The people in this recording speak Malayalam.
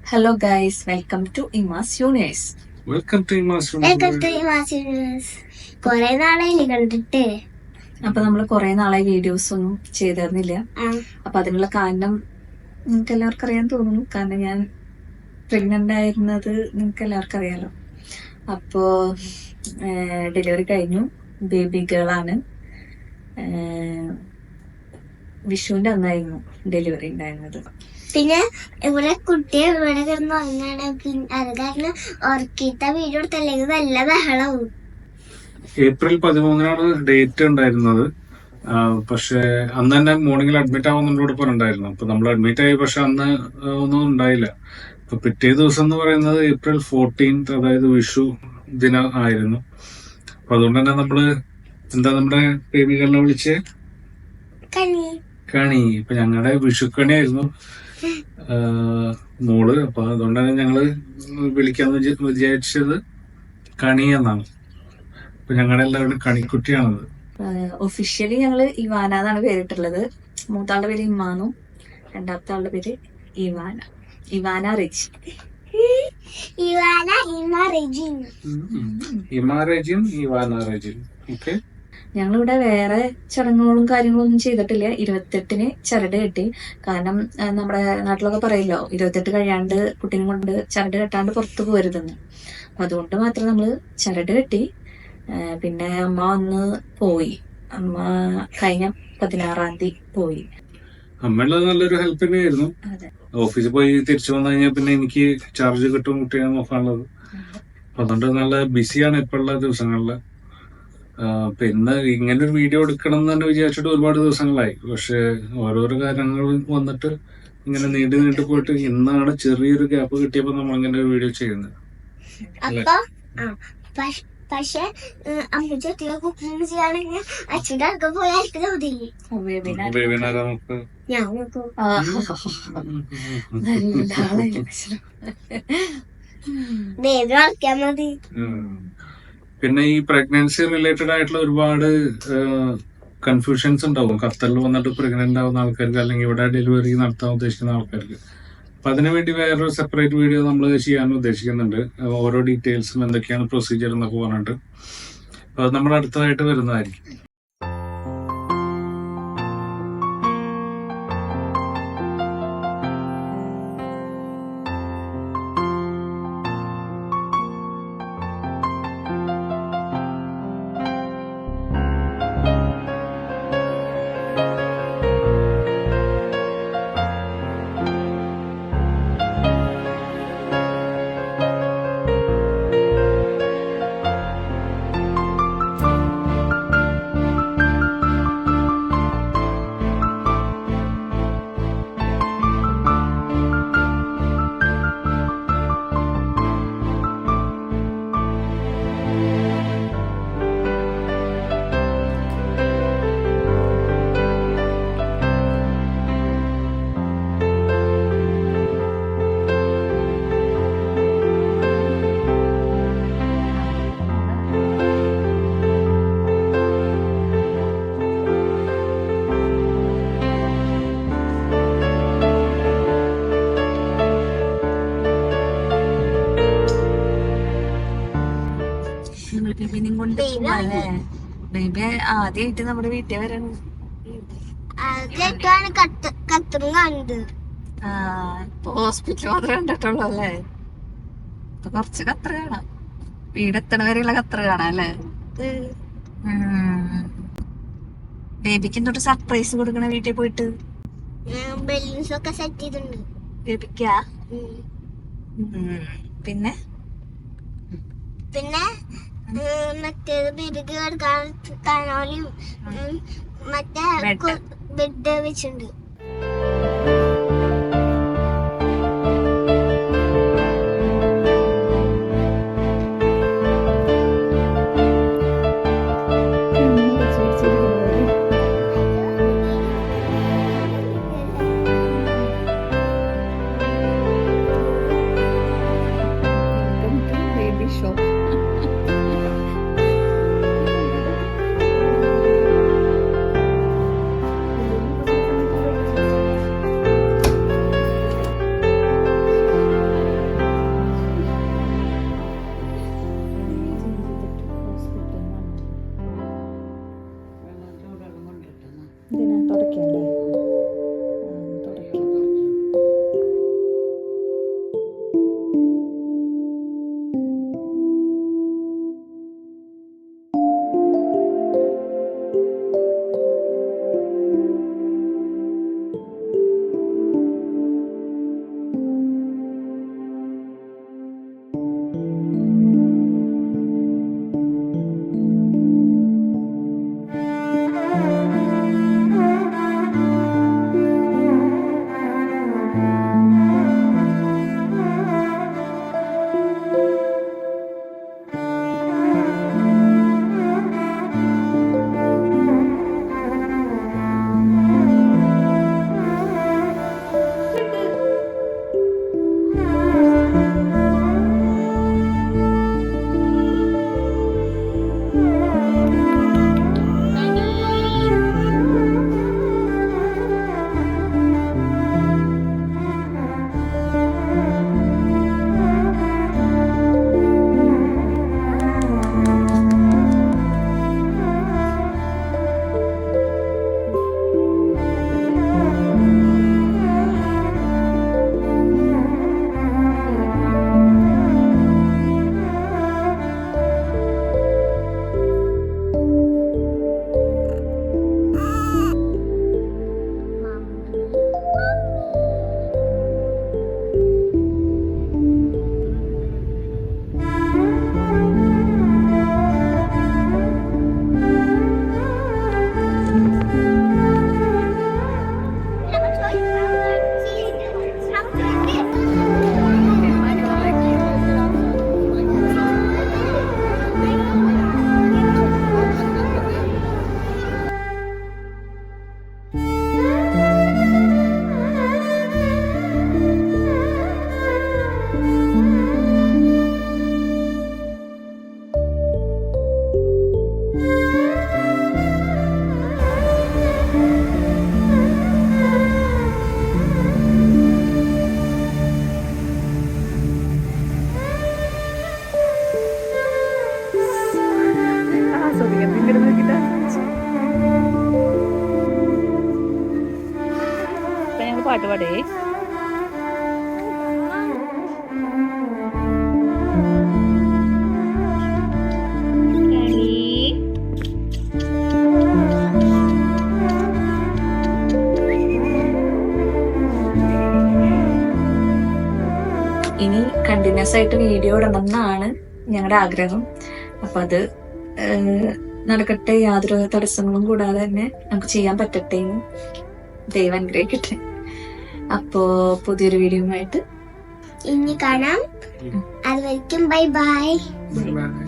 ഹലോ ഗൈസ്, വെൽക്കം ടു ഇമാസ് യൂണിവേഴ്സ്. കൊറേ നാളായി കണ്ടിട്ട്. അപ്പൊ നമ്മള് കൊറേ നാളായി വീഡിയോസ് ഒന്നും ചെയ്തിരുന്നില്ല. അപ്പൊ അതിനുള്ള കാരണം നിങ്ങൾക്ക് എല്ലാവർക്കും അറിയാൻ തോന്നുന്നു. കാരണം ഞാൻ പ്രഗ്നന്റ് ആയിരുന്നത് നിങ്ങൾക്ക് എല്ലാവർക്കും അറിയാലോ. അപ്പോ ഡെലിവറി കഴിഞ്ഞു. ബേബി ഗേൾ ആണ്. വിഷുവിന്റെ അന്നായിരുന്നു ഡെലിവറി ഉണ്ടായിരുന്നത്. പിന്നെ ഇവിടെ കുട്ടിയെ ഇവിടെ കിടന്ന് ഉറങ്ങാണ്. അത് കാരണം ഉറക്കിത്ത വീഡിയോ എടുത്തല്ലെങ്കിൽ നല്ല ബഹളവും. ഏപ്രിൽ 13 ഡേറ്റ് ഉണ്ടായിരുന്നത്. പക്ഷെ അന്ന് തന്നെ മോർണിംഗിൽ അഡ്മിറ്റ് ആവുന്നതിനോട് പറഞ്ഞിട്ടുണ്ടായിരുന്നു. അപ്പൊ നമ്മൾ അഡ്മിറ്റ് ആയി, പക്ഷെ അന്ന് ഒന്നും ഉണ്ടായില്ല. അപ്പൊ പിറ്റേ ദിവസം എന്ന് പറയുന്നത് ഏപ്രിൽ 14, അതായത് വിഷു ദിനം ആയിരുന്നു. അപ്പൊ അതുകൊണ്ട് തന്നെ നമ്മള് നമ്മുടെ ബേബികളെ വിളിച്ച് കണി. ഇപ്പൊ ഞങ്ങളുടെ വിഷുക്കണിയായിരുന്നു മോള്. അപ്പൊ അതുകൊണ്ട് തന്നെ ഞങ്ങള് വിളിക്കാന്ന് വിചാരിച്ചത് കണി എന്നാണ്. അപ്പൊ ഞങ്ങളുടെ എല്ലാവരും കണിക്കുട്ടിയാണത്. ഒഫീഷ്യലി ഞങ്ങള് ഇവാന എന്നാണ് പേരിട്ടുള്ളത്. മൂത്താളുടെ പേര് ഇമ്മാനും രണ്ടാമത്തെ ആളുടെ പേര് ഇവാന റെജി. ഞങ്ങളിവിടെ വേറെ ചടങ്ങുകളും കാര്യങ്ങളും ഒന്നും ചെയ്തിട്ടില്ല. 28-ന് ചരട് കെട്ടി. കാരണം നമ്മുടെ നാട്ടിലൊക്കെ പറയല്ലോ, 28 കഴിയാണ്ട് കുട്ടീനെ കൊണ്ട് ചരട് കെട്ടാണ്ട് പുറത്തു പോരുതെന്ന്. അപ്പൊ അതുകൊണ്ട് മാത്രം നമ്മള് ചരട് കെട്ടി. പിന്നെ അമ്മ വന്ന് പോയി. അമ്മ കഴിഞ്ഞ 16-ാം തീയതി പോയി. അമ്മയുള്ളത് നല്ലൊരു ഹെൽപ്പ് തന്നെയായിരുന്നു. ഓഫീസിൽ പോയി തിരിച്ചു വന്നു കഴിഞ്ഞാൽ പിന്നെ എനിക്ക് ചാർജ് കിട്ടും കുട്ടിയെ നോക്കാനുള്ളത്. അതുകൊണ്ട് നല്ല ബിസിയാണ് ഇപ്പോഴുള്ള ദിവസങ്ങളില്. പിന്നെ ഇങ്ങനെ ഒരു വീഡിയോ എടുക്കണം എന്ന് തന്നെ വിചാരിച്ചിട്ട് ഒരുപാട് ദിവസങ്ങളായി. പക്ഷെ ഓരോരോ കാര്യങ്ങൾ വന്നിട്ട് ഇങ്ങനെ നീണ്ടു പോയിട്ട് ഇന്നാണ് ചെറിയൊരു ഗ്യാപ്പ് കിട്ടിയപ്പോ നമ്മളിങ്ങനെ ഒരു വീഡിയോ ചെയ്യുന്നത്. പക്ഷെ അമ്മച്ചൊക്കെ കുക്കിംഗ് ചെയ്യാണെങ്കിൽ അച്ഛൻ്റെ അടുക്ക പോയാൽ മതി. പിന്നെ ഈ പ്രഗ്നൻസി റിലേറ്റഡ് ആയിട്ടുള്ള ഒരുപാട് കൺഫ്യൂഷൻസ് ഉണ്ടാവും. ഖത്തറിൽ വന്നിട്ട് പ്രഗ്നന്റ് ആവുന്ന ആൾക്കാർക്ക്, അല്ലെങ്കിൽ ഇവിടെ ഡെലിവറി നടത്താൻ ഉദ്ദേശിക്കുന്ന ആൾക്കാർക്ക്. അപ്പൊ അതിനുവേണ്ടി വേറൊരു സെപ്പറേറ്റ് വീഡിയോ നമ്മൾ ചെയ്യാൻ ഉദ്ദേശിക്കുന്നുണ്ട്. ഓരോ ഡീറ്റെയിൽസും എന്തൊക്കെയാണ് പ്രൊസീജിയർ എന്നൊക്കെ പറഞ്ഞിട്ട് അത് നമ്മൾ അടുത്തതായിട്ട് വരുന്നതായിരിക്കും. ബേബി ആദ്യമായിട്ട് നമ്മുടെ വീട്ടിൽ വരണം. ഹോസ്പിറ്റൽ മാത്രമേ കണ്ടിട്ടുള്ളൂ അല്ലേ? ഇപ്പൊ കുറച്ച് ഖത്തർ കാണാം. വീടെത്തണ വരെയുള്ള ഖത്തർ കാണാം അല്ലേ? ബേബിക്ക് എന്തൊട്ട് സർപ്രൈസ് കൊടുക്കണ വീട്ടിൽ പോയിട്ട്? ബേബിക്കാ? പിന്നെ മറ്റേത് ബേബിക്ക് കിടക്കാൻ മറ്റേ ബെഡ് വെച്ചിട്ടുണ്ട്. തുടയ്ക്കണ്ടേ? തുടയ്ക്കണം. പാട്ട് പാടേ. ഇനി കണ്ടിന്യൂസ് ആയിട്ട് വീഡിയോ ഇടണം എന്നാണ് ഞങ്ങളുടെ ആഗ്രഹം. അപ്പൊ അത് നടക്കട്ടെ, യാതൊരു തടസ്സങ്ങളും കൂടാതെ തന്നെ നമുക്ക് ചെയ്യാൻ പറ്റട്ടെ എന്ന് ദൈവം അനുഗ്രഹിക്കട്ടെ. അപ്പോ പുതിയൊരു വീഡിയോ ആയിട്ട് ഇനി കാണാം. അതുവരെയ്ക്കും ബൈ ബൈ. ബൈ.